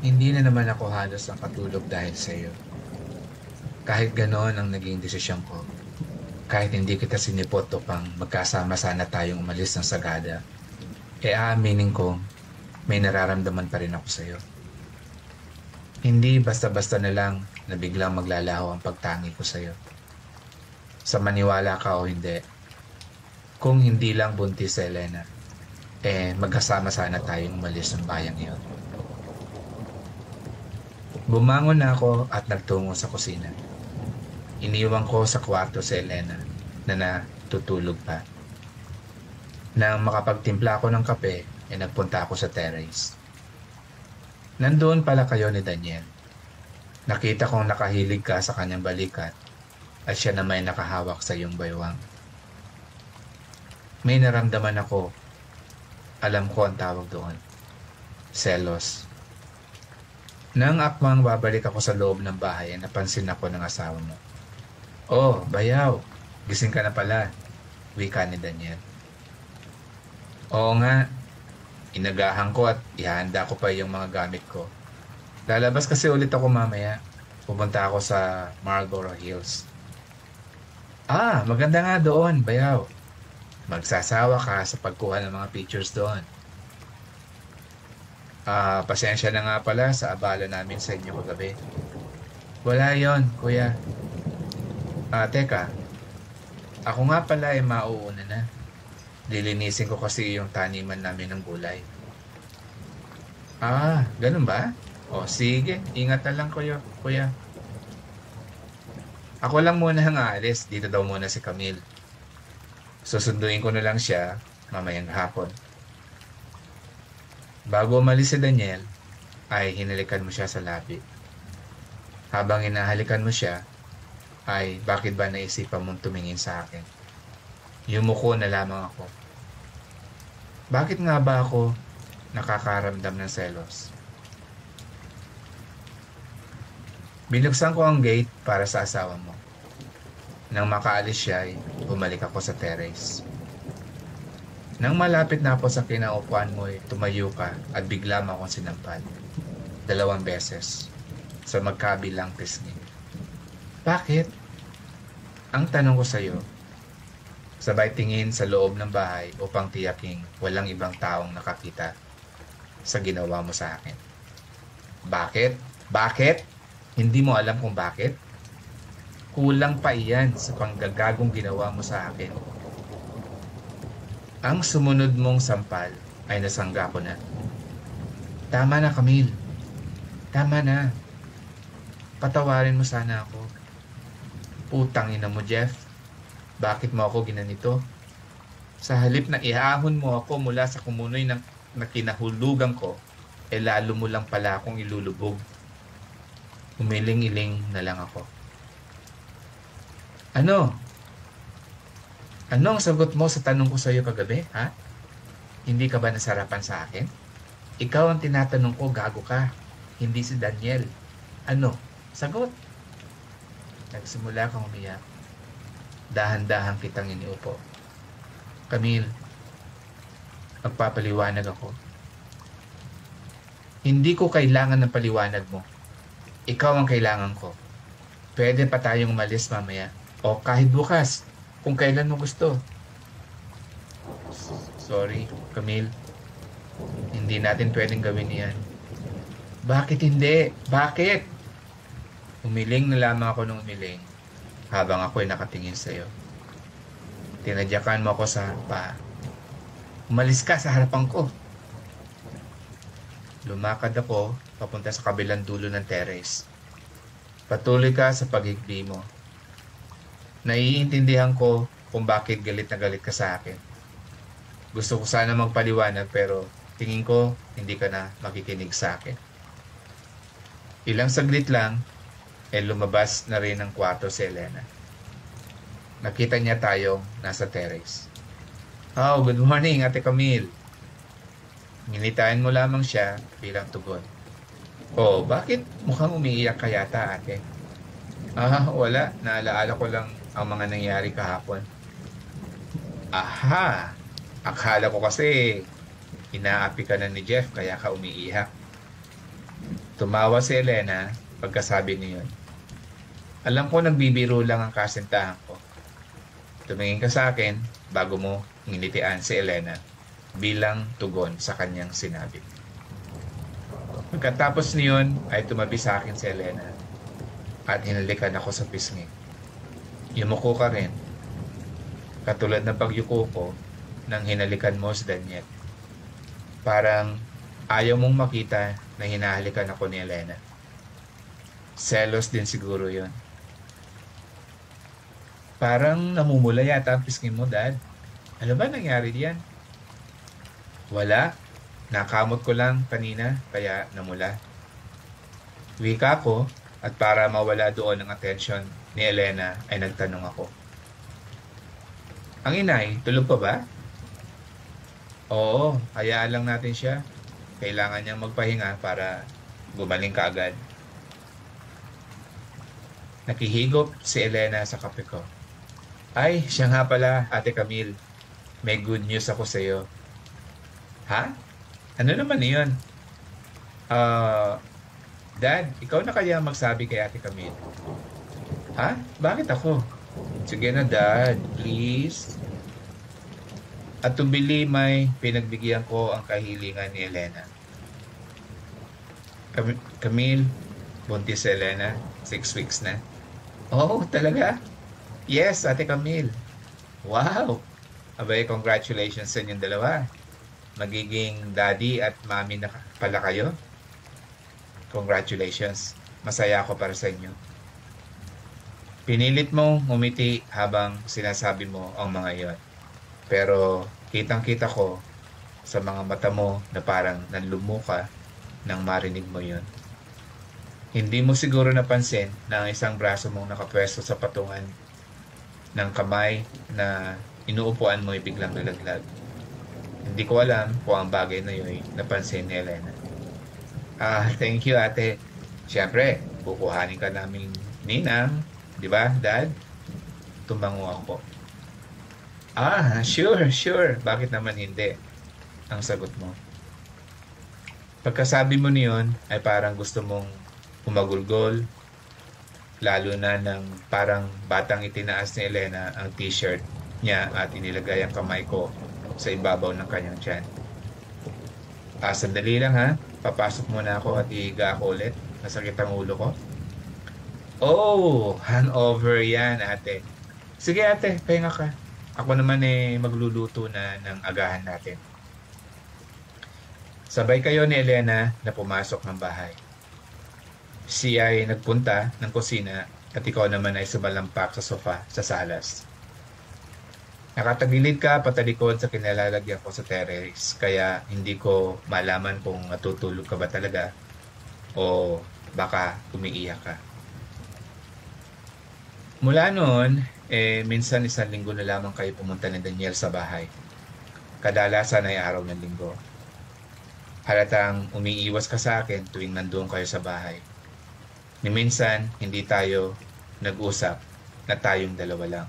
Hindi na naman ako halos nakatulog dahil sa iyo. Kahit ganoon ang naging desisyon ko, kahit hindi kita sinipot upang magkasama sana tayong umalis ng Sagada, aaminin ko, may nararamdaman pa rin ako sa iyo. Hindi basta-basta na lang na biglang maglalaho ang pagtangi ko sa iyo. Sa maniwala ka o hindi, kung hindi lang buntis si Elena, magkasama sana tayong umalis ng bayang iyon. Bumangon na ako at nagtungo sa kusina. Iniwan ko sa kwarto si Elena na natutulog pa. Nang makapagtimpla ako ng kape, nagpunta ako sa terrace. Nandoon pala kayo ni Daniel. Nakita kong nakahilig ka sa kanyang balikat at siya na may nakahawak sa iyong baywang. May naramdaman ako. Alam ko ang tawag doon. Selos. Nang akmang babalik ako sa loob ng bahay, napansin ako ng asawa mo. Oh, bayaw. Gising ka na pala. Wika ni Daniel. Oo nga. Inagahan ko at ihanda ko pa yung mga gamit ko. Lalabas kasi ulit ako mamaya. Pupunta ako sa Marlboro Hills. Ah, maganda nga doon, bayaw. Magsasawa ka sa pagkuha ng mga pictures doon. Pasensya na nga pala sa abala namin sa inyo kagabi. Wala yon, kuya. Teka. Ako nga pala mauuna na. Lilinisin ko kasi yung taniman namin ng gulay. Ganun ba? O sige, ingat na lang kuya. Ako lang muna ang aalis. Dito daw muna si Camille. Susunduin ko na lang siya mamayang hapon. Bago umalis si Daniel, ay hinalikan mo siya sa labi. Habang hinahalikan mo siya, ay bakit ba naisipan mong tumingin sa akin? Yumuko na lamang ako. Bakit nga ba ako nakakaramdam ng selos? Binuksan ko ang gate para sa asawa mo. Nang makaalis siya, ay bumalik ako sa terrace. Nang malapit na ako sa kinaupuan mo, tumayo ka at bigla mo akong sinampal. 2 beses sa magkabilang pisngi. Bakit? Ang tanong ko sa iyo, sabay tingin sa loob ng bahay upang tiyaking walang ibang taong nakakita sa ginawa mo sa akin. Bakit? Bakit? Hindi mo alam kung bakit? Kulang pa iyan sa panggagagong ginawa mo sa akin. Ang sumunod mong sampal ay nasangga ko na. Tama na, Camille. Tama na. Patawarin mo sana ako. Putang ina mo, Jeff. Bakit mo ako ginanito? Sa halip na iahon mo ako mula sa kumunoy na kinahulugan ko, lalo mo lang pala akong ilulubog. Umiling-iling na lang ako. Ano? Ano ang sagot mo sa tanong ko sa iyo kagabi, ha? Hindi ka ba nasarapan sa akin? Ikaw ang tinatanong ko, gago ka. Hindi si Daniel. Ano? Sagot. Nagsimula kang umiyak. Dahan-dahan kitang iniupo. Camille, magpapaliwanag ako. Hindi ko kailangan ng paliwanag mo. Ikaw ang kailangan ko. Pwede pa tayong umalis mamaya. O kahit bukas. Kung kailan mo gusto. Sorry, Camille. Hindi natin pwedeng gawin yan. Bakit hindi? Bakit? Umiling na lamang ako ng umiling habang ako'y nakatingin sa iyo. Tinadyakan mo ako sa paa. Umalis ka sa harapan ko. Lumakad ako papunta sa kabilang dulo ng terrace. Patuloy ka sa paghigbi mo. Naiintindihan ko kung bakit galit na galit ka sa akin. Gusto ko sana magpaliwanag pero tingin ko hindi ka na makikinig sa akin. Ilang saglit lang, lumabas na rin ang kwarto si Elena. Nakita niya tayong nasa terrace. Oh, good morning, Ate Camille. Nginitain mo lamang siya bilang tugon. Oh, bakit mukhang umiiyak ka yata, ate? Wala. Naalaala ko lang ang mga nangyari kahapon. Aha! Akala ko kasi inaapi ka na ni Jeff kaya ka umiiyak. Tumawa si Elena pagkasabi niyon. Alam ko nagbibiro lang ang kasintahan ko. Tumingin ka sa akin bago mo nginitian si Elena bilang tugon sa kanyang sinabi. Pagkatapos niyon ay tumabi sa akin si Elena at hinalikan ako sa pisngi. Yumuko ka rin. Katulad ng pagyuko ko nang hinalikan mo si Daniel. Parang ayaw mong makita na hinahalikan ako ni Elena. Selos din siguro yon. Parang namumula yata ang pisngi mo, Dad. Ano ba nangyari diyan? Wala. Nakamot ko lang kanina, kaya namula. Wika ko, at para mawala doon ang atensyon ni Elena, ay nagtanong ako. Ang inay, tulog pa ba? Oo, hayaan lang natin siya. Kailangan niyang magpahinga para gumaling ka agad. Nakihigop si Elena sa kape ko. Ay, siya nga pala, Ate Camille. May good news ako sa iyo. Ha? Ano naman yun? Dad, ikaw na kaya magsabi kay Ate Camille? Ha? Bakit ako? Sige na, Dad. Please. At tumbili may pinagbigyan ko ang kahilingan ni Elena. Camille, buntis si Elena. 6 weeks na. Oh, talaga? Yes, Ate Camille. Wow! Abay, congratulations sa inyong dalawa. Magiging daddy at mommy na pala kayo. Congratulations. Masaya ako para sa inyo. Pinilit mong umiti habang sinasabi mo ang mga iyon. Pero kitang-kita ko sa mga mata mo na parang nanlumuka nang marinig mo yun. Hindi mo siguro napansin na ang isang braso mong nakapwesto sa patungan ng kamay na inuupuan mo ay biglang nalaglag. Hindi ko alam kung ang bagay na yun ay napansin ni Elena. Thank you, Ate. Siyempre, kukuhanin ka namin ninang. Di ba, Dad? Tumango ako. Sure. Bakit naman hindi? Ang sagot mo. Pagkasabi mo niyon ay parang gusto mong humagulgol, lalo na ng parang batang itinaas ni Elena ang t-shirt niya at inilagay ang kamay ko sa ibabaw ng kanyang tiyan. Sandali lang ha. Papasok muna ako at ihiga ako ulit. Masakit ang ulo ko. Oh, hangover yan, Ate. Sige, Ate, pahinga ka. Ako naman magluluto na ng agahan natin. Sabay kayo ni Elena na pumasok ng bahay. Siya ay nagpunta ng kusina at ikaw naman ay sumalampak sa sofa sa salas. Nakatagilid ka patalikod sa kinalalagyan ko sa terrace, kaya hindi ko malaman kung natutulog ka ba talaga o baka umiiyak ka. Mula noon, minsan 1 linggo na lamang kayo pumunta ni Daniel sa bahay. Kadalasan ay araw ng linggo. Halatang umiiwas ka sa akin tuwing nandoon kayo sa bahay. Ni minsan, hindi tayo nag-usap na tayong dalawa lang.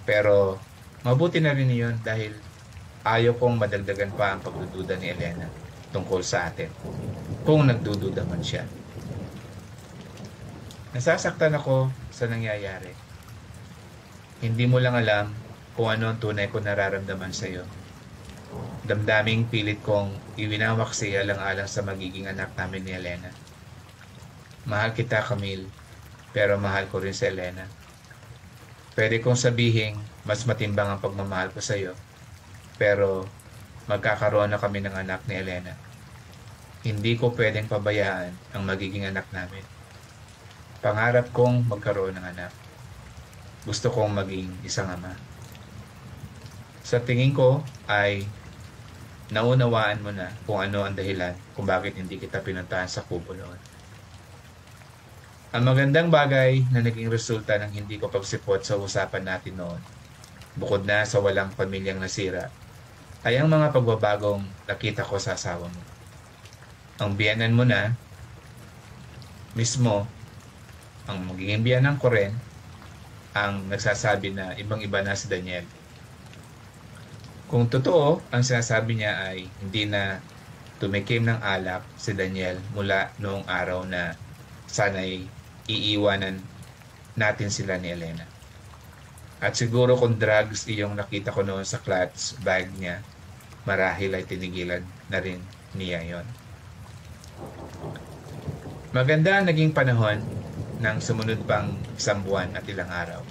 Pero mabuti na rin yun dahil ayaw kong madagdagan pa ang pagdududa ni Elena tungkol sa atin. Kung nagdududa man siya. Nasasaktan ako sa nangyayari. Hindi mo lang alam kung ano ang tunay ko nararamdaman sa iyo. Damdaming pilit kong iwinawaksi alang-alang sa magiging anak namin ni Elena. Mahal kita, Camille, pero mahal ko rin si Elena. Pwede kong sabihin, mas matimbang ang pagmamahal ko sa iyo, pero magkakaroon na kami ng anak ni Elena. Hindi ko pwedeng pabayaan ang magiging anak namin. Pangarap kong magkaroon ng anak. Gusto kong maging isang ama. Sa tingin ko ay naunawaan mo na kung ano ang dahilan kung bakit hindi kita pinuntahan sa kubo noon. Ang magandang bagay na naging resulta ng hindi ko pagsipot sa usapan natin noon, bukod na sa walang pamilyang nasira, ay ang mga pagbabagong nakita ko sa asawa mo. Ang biyanan mo na, mismo, ang magiging biyanan ko rin, ang nagsasabi na ibang-iba na si Daniel. Kung totoo, ang sinasabi niya ay hindi na tumikim ng alak si Daniel mula noong araw na sana'y iiwanan natin sila ni Elena. At siguro kung drugs iyong nakita ko noon sa clutch bag niya, marahil ay tinigilan na rin niya yon. Maganda ang naging panahon ng sumunod pang isang buwan at ilang araw.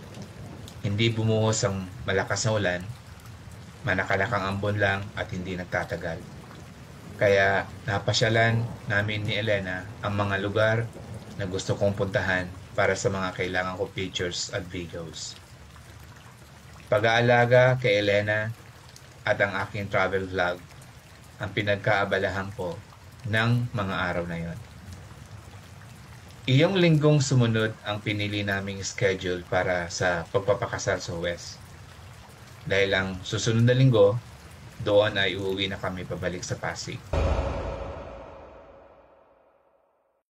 Hindi bumuhos ang malakas na ulan, manakalakang ambon lang at hindi nagtatagal. Kaya napasyalan namin ni Elena ang mga lugar na gusto kong puntahan para sa mga kailangan ko pictures at videos. Pag-aalaga kay Elena at ang aking travel vlog ang pinagkaabalahan ko ng mga araw na yon. Iyong linggong sumunod ang pinili naming schedule para sa pagpapakasal sa West. Dahil ang susunod na linggo, doon ay uuwi na kami pabalik sa Pasig.